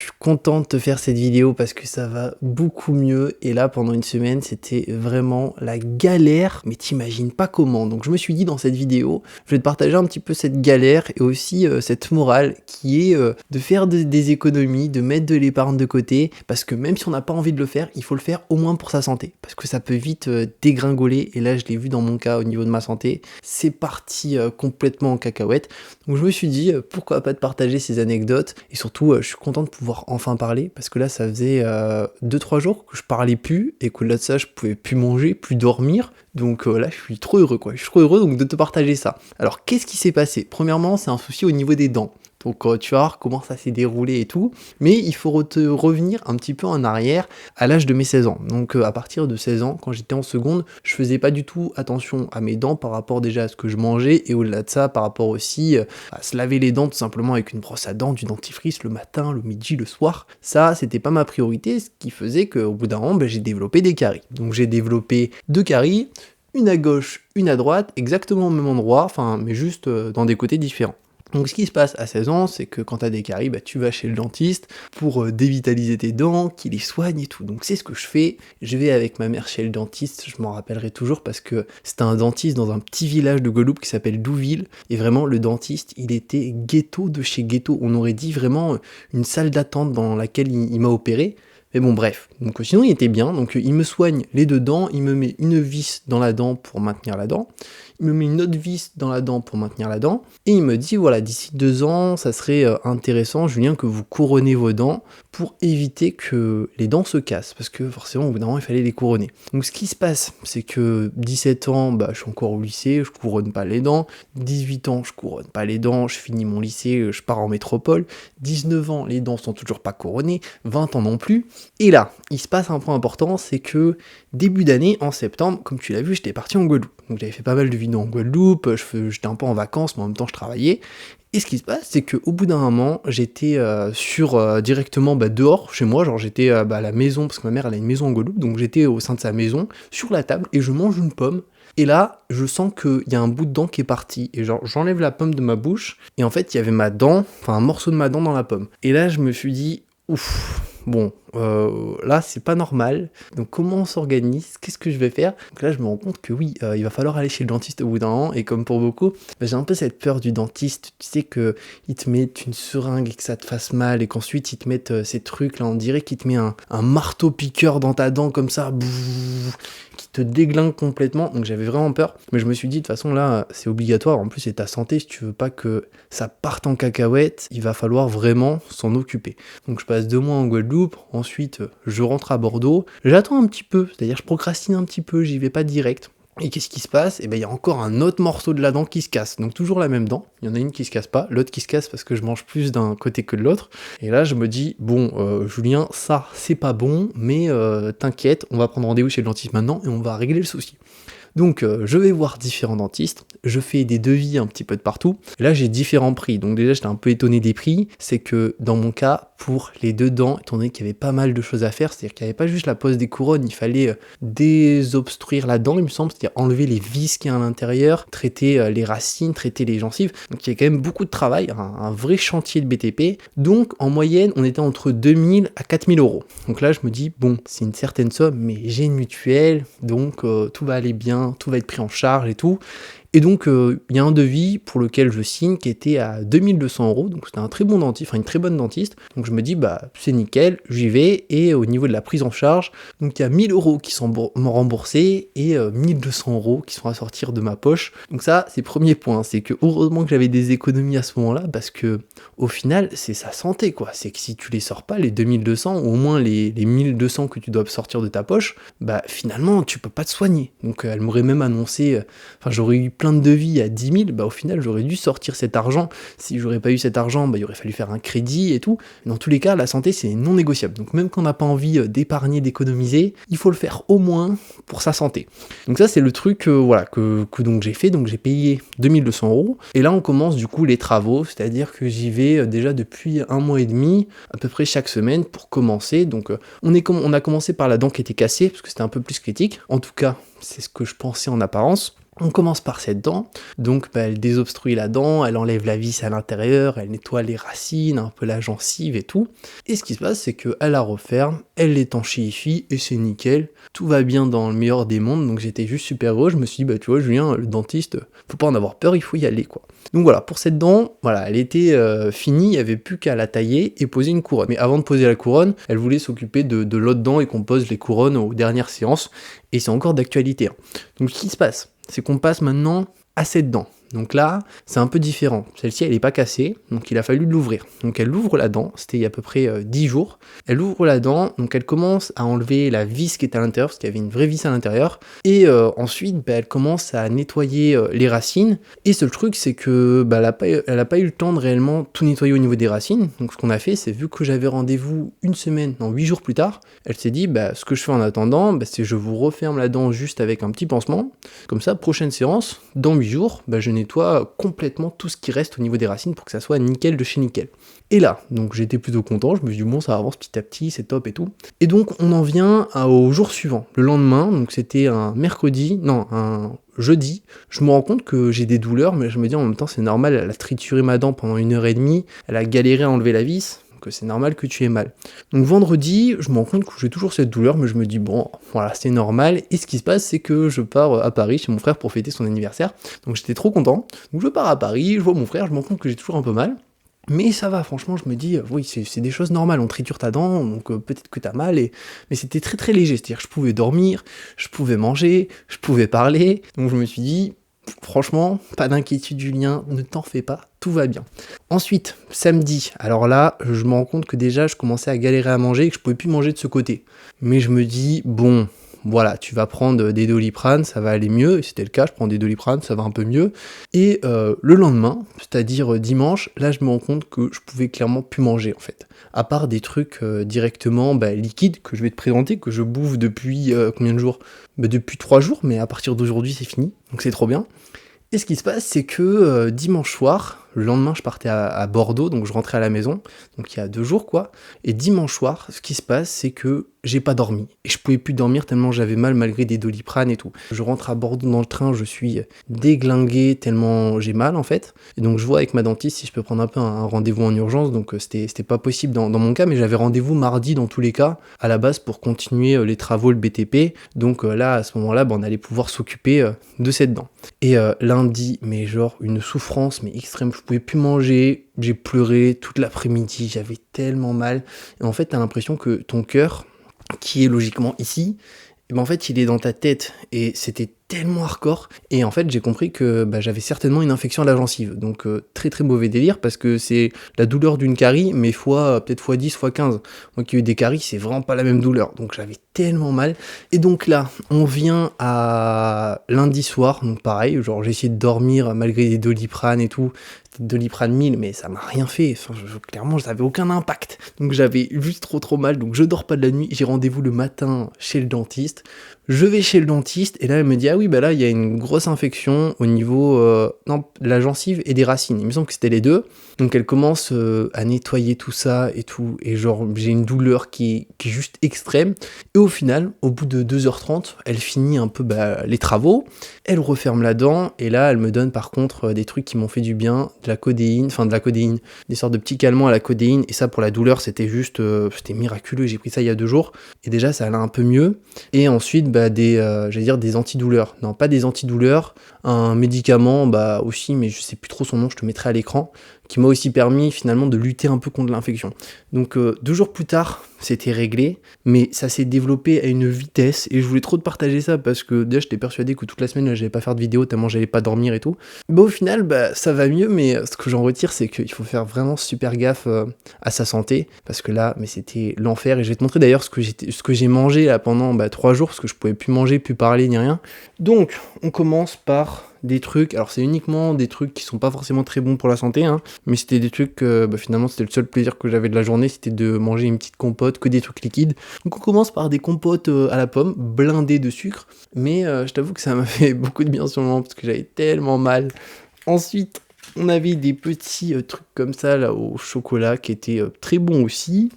suis content de te faire cette vidéo parce que ça va beaucoup mieux. Et là, pendant une semaine, c'était vraiment la galère, mais t'imagines pas comment. Donc je me suis dit dans cette vidéo, je vais te partager un petit peu cette galère et aussi cette morale qui est de faire des économies, de mettre de l'épargne de côté, parce que même si on n'a pas envie de le faire, il faut le faire au moins pour sa santé, parce que ça peut vite dégringoler. Et là, je l'ai vu dans mon cas au niveau de ma santé, c'est parti complètement en cacahuète. Donc je me suis dit, pourquoi pas te partager ces anecdotes, et surtout, je suis content de pouvoir enfin parler, parce que là, ça faisait 2-3 jours que je parlais plus, et qu'au-delà de ça, je pouvais plus manger, plus dormir. Donc là, je suis trop heureux, quoi. Je suis trop heureux donc de te partager ça. Alors, qu'est-ce qui s'est passé? Premièrement, c'est un souci au niveau des dents. Donc tu vas voir comment ça s'est déroulé et tout. Mais il faut revenir un petit peu en arrière à l'âge de mes 16 ans. Donc à partir de 16 ans, quand j'étais en seconde, je faisais pas du tout attention à mes dents par rapport déjà à ce que je mangeais. Et au-delà de ça, par rapport aussi à se laver les dents tout simplement avec une brosse à dents, du dentifrice le matin, le midi, le soir. Ça, c'était pas ma priorité, ce qui faisait qu'au bout d'un moment, j'ai développé des caries. Donc j'ai développé 2 caries, une à gauche, une à droite, exactement au même endroit, enfin, mais juste dans des côtés différents. Donc ce qui se passe à 16 ans, c'est que quand t'as des caries, tu vas chez le dentiste pour dévitaliser tes dents, qu'il les soigne et tout. Donc c'est ce que je fais. Je vais avec ma mère chez le dentiste, je m'en rappellerai toujours parce que c'était un dentiste dans un petit village de Guadeloupe qui s'appelle Douville. Et vraiment, le dentiste, il était ghetto de chez ghetto. On aurait dit vraiment une salle d'attente dans laquelle il m'a opéré. Mais bon, bref. Donc sinon, il était bien. Donc il me soigne les 2 dents, il me met une vis dans la dent pour maintenir la dent. Il me met une autre vis dans la dent pour maintenir la dent, et il me dit, voilà, d'ici 2 ans, ça serait intéressant, Julien, que vous couronnez vos dents pour éviter que les dents se cassent, parce que forcément, au bout d'un moment, il fallait les couronner. Donc ce qui se passe, c'est que 17 ans, je suis encore au lycée, je couronne pas les dents, 18 ans, je couronne pas les dents, je finis mon lycée, je pars en métropole, 19 ans, les dents sont toujours pas couronnées, 20 ans non plus, et là, il se passe un point important, c'est que début d'année, en septembre, comme tu l'as vu, j'étais parti en Guadeloupe. Donc j'avais fait pas mal de vidéos en Guadeloupe, j'étais un peu en vacances, mais en même temps je travaillais. Et ce qui se passe, c'est qu'au bout d'un moment, j'étais directement dehors, chez moi, genre j'étais à la maison, parce que ma mère elle a une maison en Guadeloupe, donc j'étais au sein de sa maison, sur la table, et je mange une pomme. Et là, je sens qu'il y a un bout de dent qui est parti, et genre j'enlève la pomme de ma bouche, et en fait il y avait ma dent, enfin un morceau de ma dent dans la pomme. Et là je me suis dit, ouf, bon, là c'est pas normal, donc comment on s'organise, qu'est-ce que je vais faire? Donc là je me rends compte que oui, il va falloir aller chez le dentiste au bout d'un moment, et comme pour beaucoup, j'ai un peu cette peur du dentiste, tu sais que ils te mettent une seringue et que ça te fasse mal, et qu'ensuite ils te mettent ces trucs là, on dirait qu'ils te mettent un marteau piqueur dans ta dent comme ça, qui te déglingue complètement, donc j'avais vraiment peur, mais je me suis dit de toute façon là c'est obligatoire, en plus c'est ta santé, si tu veux pas que ça parte en cacahuète, il va falloir vraiment s'en occuper. Donc je passe 2 mois en Guadeloupe, ensuite je rentre à Bordeaux, j'attends un petit peu, c'est-à-dire je procrastine un petit peu, j'y vais pas direct. Et qu'est-ce qui se passe? Et il y a encore un autre morceau de la dent qui se casse. Donc toujours la même dent, il y en a une qui se casse pas, l'autre qui se casse parce que je mange plus d'un côté que de l'autre. Et là je me dis, bon Julien, ça c'est pas bon, mais t'inquiète, on va prendre rendez-vous chez le dentiste maintenant et on va régler le souci. Donc je vais voir différents dentistes, je fais des devis un petit peu de partout, et là j'ai différents prix, donc déjà j'étais un peu étonné des prix, c'est que dans mon cas, pour les 2 dents, étant donné qu'il y avait pas mal de choses à faire, c'est-à-dire qu'il n'y avait pas juste la pose des couronnes, il fallait désobstruire la dent, il me semble, c'est-à-dire enlever les vis qu'il y a à l'intérieur, traiter les racines, traiter les gencives, donc il y a quand même beaucoup de travail, un vrai chantier de BTP, donc en moyenne on était entre 2000 à 4000 euros. Donc là je me dis, bon, c'est une certaine somme, mais j'ai une mutuelle, donc tout va aller bien, tout va être pris en charge et tout. Et donc, il y a un devis pour lequel je signe qui était à 2200 euros, donc c'était un très bon dentiste, enfin une très bonne dentiste. Donc je me dis, c'est nickel, j'y vais, et au niveau de la prise en charge, donc il y a 1000 euros qui sont remboursés et 1200 euros qui sont à sortir de ma poche. Donc ça, c'est le premier point, c'est que heureusement que j'avais des économies à ce moment-là, parce que au final, c'est sa santé, quoi. C'est que si tu les sors pas, les 2200, ou au moins les 1200 que tu dois sortir de ta poche, finalement, tu peux pas te soigner. Donc elle m'aurait même annoncé, j'aurais eu plein de devis à 10 000, au final j'aurais dû sortir cet argent. Si j'aurais pas eu cet argent, il aurait fallu faire un crédit et tout. Dans tous les cas, la santé c'est non négociable. Donc même quand on n'a pas envie d'épargner, d'économiser, il faut le faire au moins pour sa santé. Donc ça c'est le truc que donc j'ai fait, donc j'ai payé 2200 euros. Et là on commence du coup les travaux, c'est-à-dire que j'y vais déjà depuis 1 mois et demi, à peu près chaque semaine pour commencer. Donc on a commencé par la dent qui était cassée, parce que c'était un peu plus critique. En tout cas, c'est ce que je pensais en apparence. On commence par cette dent, donc elle désobstrue la dent, elle enlève la vis à l'intérieur, elle nettoie les racines, un peu la gencive et tout. Et ce qui se passe, c'est qu'elle la referme, elle l'étanchéifie et c'est nickel. Tout va bien dans le meilleur des mondes, donc j'étais juste super heureux. Je me suis dit, bah tu vois, Julien, le dentiste, faut pas en avoir peur, il faut y aller quoi. Donc voilà, pour cette dent, voilà, elle était finie, il n'y avait plus qu'à la tailler et poser une couronne. Mais avant de poser la couronne, elle voulait s'occuper de l'autre dent et qu'on pose les couronnes aux dernières séances. Et c'est encore d'actualité. Hein. Donc ce qui se passe, c'est qu'on passe maintenant à cette dent. Donc là, c'est un peu différent. Celle-ci, elle n'est pas cassée, donc il a fallu l'ouvrir. Donc elle ouvre la dent, c'était il y a à peu près 10 jours. Elle ouvre la dent, donc elle commence à enlever la vis qui était à l'intérieur, parce qu'il y avait une vraie vis à l'intérieur. Et ensuite, elle commence à nettoyer les racines. Et ce truc, c'est que elle a pas eu le temps de réellement tout nettoyer au niveau des racines. Donc ce qu'on a fait, c'est vu que j'avais rendez-vous 8 jours plus tard, elle s'est dit, ce que je fais en attendant, c'est je vous referme la dent juste avec un petit pansement. Comme ça, prochaine séance, dans 8 jours, je nettoie complètement tout ce qui reste au niveau des racines pour que ça soit nickel de chez nickel. Et là, donc j'étais plutôt content, je me suis dit bon ça avance petit à petit, c'est top et tout. Et donc on en vient au jour suivant, le lendemain, donc c'était un jeudi, je me rends compte que j'ai des douleurs, mais je me dis en même temps c'est normal, elle a trituré ma dent pendant 1h30, elle a galéré à enlever la vis, donc c'est normal que tu aies mal. Donc vendredi, je me rends compte que j'ai toujours cette douleur, mais je me dis bon, voilà, c'est normal. Et ce qui se passe, c'est que je pars à Paris chez mon frère pour fêter son anniversaire. Donc j'étais trop content. Donc je pars à Paris, je vois mon frère, je me rends compte que j'ai toujours un peu mal. Mais ça va, franchement, je me dis, oui, c'est des choses normales, on triture ta dent, donc peut-être que t'as mal, mais c'était très très léger, c'est-à-dire je pouvais dormir, je pouvais manger, je pouvais parler, donc je me suis dit, franchement, pas d'inquiétude Julien, ne t'en fais pas, tout va bien. Ensuite, samedi, alors là, je me rends compte que déjà, je commençais à galérer à manger et que je pouvais plus manger de ce côté. Mais je me dis, bon, voilà, tu vas prendre des Doliprane, ça va aller mieux, et c'était le cas, je prends des Doliprane, ça va un peu mieux. Et le lendemain, c'est-à-dire dimanche, là je me rends compte que je pouvais clairement plus manger en fait. À part des trucs directement liquides que je vais te présenter, que je bouffe depuis combien de jours depuis 3 jours, mais à partir d'aujourd'hui c'est fini, donc c'est trop bien. Et ce qui se passe, c'est que dimanche soir, le lendemain je partais à Bordeaux, donc je rentrais à la maison, donc il y a 2 jours quoi, et dimanche soir, ce qui se passe, c'est que j'ai pas dormi, et je pouvais plus dormir tellement j'avais mal malgré des Doliprane et tout. Je rentre à Bordeaux dans le train, je suis déglingué tellement j'ai mal en fait, et donc je vois avec ma dentiste si je peux prendre un peu un rendez-vous en urgence, donc c'était pas possible dans mon cas, mais j'avais rendez-vous mardi dans tous les cas, à la base pour continuer les travaux, le BTP, donc là à ce moment-là, on allait pouvoir s'occuper de cette dent. Et lundi, mais genre une souffrance mais extrême, je pouvais plus manger, j'ai pleuré toute l'après-midi, j'avais tellement mal. Et en fait, t'as l'impression que ton cœur, qui est logiquement ici, en fait, il est dans ta tête. Et c'était tellement hardcore. Et en fait, j'ai compris que j'avais certainement une infection à la gencive. Donc, très très mauvais délire parce que c'est la douleur d'une carie, mais peut-être fois 10, fois 15. Moi qui ai eu des caries, c'est vraiment pas la même douleur. Donc, j'avais tellement mal. Et donc là, on vient à lundi soir. Donc, pareil, genre, j'ai essayé de dormir malgré des Doliprane et tout. Doliprane 1000, mais ça m'a rien fait. Enfin, clairement, ça n'avait aucun impact. Donc, j'avais juste trop mal. Donc, je dors pas de la nuit. J'ai rendez-vous le matin chez le dentiste. Je vais chez le dentiste et là elle me dit ah oui là il y a une grosse infection au niveau de la gencive et des racines. Il me semble que c'était les deux. Donc elle commence à nettoyer tout ça et tout et genre j'ai une douleur qui est juste extrême et au final au bout de 2h30 elle finit un peu les travaux, elle referme la dent et là elle me donne par contre des trucs qui m'ont fait du bien, de la codéine, des sortes de petits calmants à la codéine et ça pour la douleur c'était juste c'était miraculeux, j'ai pris ça il y a 2 jours et déjà ça allait un peu mieux et ensuite des antidouleurs. Non, pas des antidouleurs, un médicament aussi, mais je sais plus trop son nom, je te mettrai à l'écran, qui m'a aussi permis finalement de lutter un peu contre l'infection. Donc 2 jours plus tard, c'était réglé, mais ça s'est développé à une vitesse, et je voulais trop te partager ça, parce que déjà j'étais persuadé que toute la semaine j'allais pas faire de vidéo, tellement j'allais pas dormir et tout. Au final, ça va mieux, mais ce que j'en retire, c'est qu'il faut faire vraiment super gaffe à sa santé, parce que là, mais c'était l'enfer, et je vais te montrer d'ailleurs ce que j'ai mangé là pendant 3 jours, parce que je pouvais plus manger, plus parler, ni rien. Donc, on commence par des trucs, alors c'est uniquement des trucs qui sont pas forcément très bons pour la santé, mais c'était des trucs, finalement c'était le seul plaisir que j'avais de la journée, c'était de manger une petite compote, que des trucs liquides. Donc on commence par des compotes à la pomme, blindées de sucre, mais je t'avoue que ça m'a fait beaucoup de bien sur le moment, parce que j'avais tellement mal. Ensuite, on avait des petits trucs comme ça là au chocolat qui étaient très bons aussi.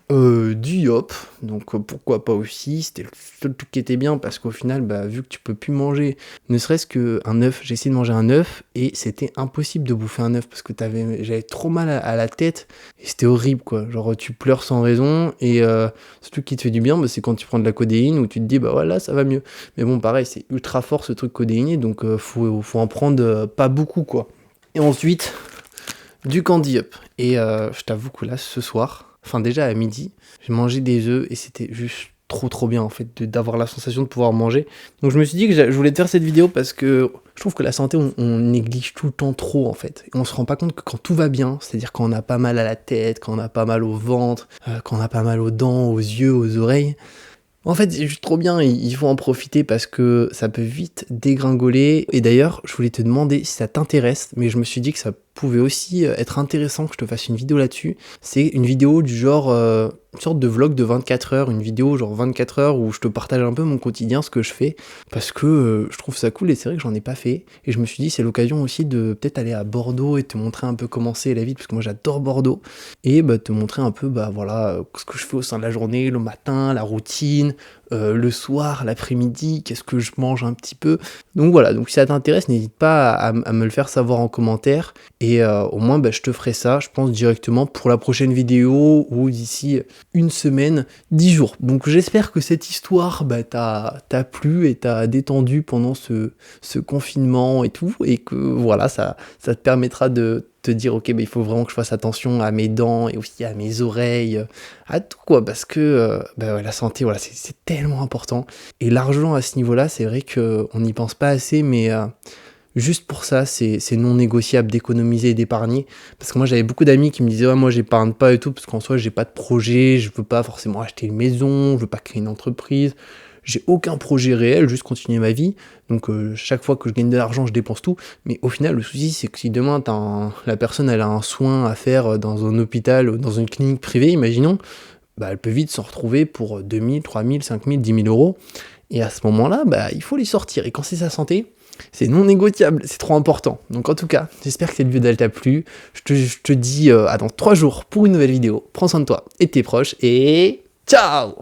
Du Yop, donc pourquoi pas aussi, c'était le seul truc qui était bien parce qu'au final, bah, vu que tu peux plus manger, ne serait-ce qu'un œuf, j'ai essayé de manger un œuf et c'était impossible de bouffer un œuf parce que j'avais trop mal à la tête et c'était horrible quoi, genre tu pleures sans raison et ce truc qui te fait du bien, bah, c'est quand tu prends de la codéine où tu te dis bah voilà ça va mieux, mais bon pareil c'est ultra fort ce truc codéiné donc faut en prendre pas beaucoup quoi. Et ensuite, du Candy Up et je t'avoue que là ce soir, enfin déjà à midi, j'ai mangé des œufs et c'était juste trop bien en fait d'avoir la sensation de pouvoir manger. Donc je me suis dit que je voulais te faire cette vidéo parce que je trouve que la santé on néglige tout le temps trop en fait. Et on se rend pas compte que quand tout va bien, c'est-à-dire quand on a pas mal à la tête, quand on a pas mal au ventre, quand on a pas mal aux dents, aux yeux, aux oreilles, en fait, c'est juste trop bien, il faut en profiter parce que ça peut vite dégringoler. Et d'ailleurs, je voulais te demander si ça t'intéresse, mais je me suis dit que ça pouvait aussi être intéressant que je te fasse une vidéo là-dessus. C'est une vidéo du genre, une sorte de vlog de 24 heures, une vidéo genre 24 heures où je te partage un peu mon quotidien, ce que je fais, parce que je trouve ça cool et c'est vrai que j'en ai pas fait. Et je me suis dit, c'est l'occasion aussi de peut-être aller à Bordeaux et te montrer un peu comment c'est la vie, parce que moi j'adore Bordeaux, et bah, te montrer un peu, bah voilà, ce que je fais au sein de la journée, le matin, la routine, le soir, l'après-midi, qu'est-ce que je mange un petit peu. Donc voilà, donc si ça t'intéresse, n'hésite pas à me le faire savoir en commentaire. Et au moins, bah, je te ferai ça, je pense, directement pour la prochaine vidéo ou d'ici une semaine, 10 jours. Donc j'espère que cette histoire bah, t'a plu et t'a détendu pendant ce confinement et tout. Et que voilà, ça te permettra de te dire ok bah, il faut vraiment que je fasse attention à mes dents et aussi à mes oreilles, à tout quoi, parce que bah, ouais, la santé voilà c'est tellement important et l'argent à ce niveau là c'est vrai qu'on n'y pense pas assez mais juste pour ça c'est non négociable d'économiser et d'épargner, parce que moi j'avais beaucoup d'amis qui me disaient ouais moi j'épargne pas et tout parce qu'en soi j'ai pas de projet, je veux pas forcément acheter une maison, je veux pas créer une entreprise, j'ai aucun projet réel, juste continuer ma vie. Donc chaque fois que je gagne de l'argent, je dépense tout. Mais au final, le souci, c'est que si demain, la personne elle a un soin à faire dans un hôpital ou dans une clinique privée, imaginons, bah, elle peut vite se retrouver pour 2000, 3000, 5000, 10 000 euros. Et à ce moment-là, bah, il faut les sortir. Et quand c'est sa santé, c'est non négociable, c'est trop important. Donc en tout cas, j'espère que cette vidéo t'a plu. Je te dis à dans 3 jours pour une nouvelle vidéo. Prends soin de toi et de tes proches. Et ciao!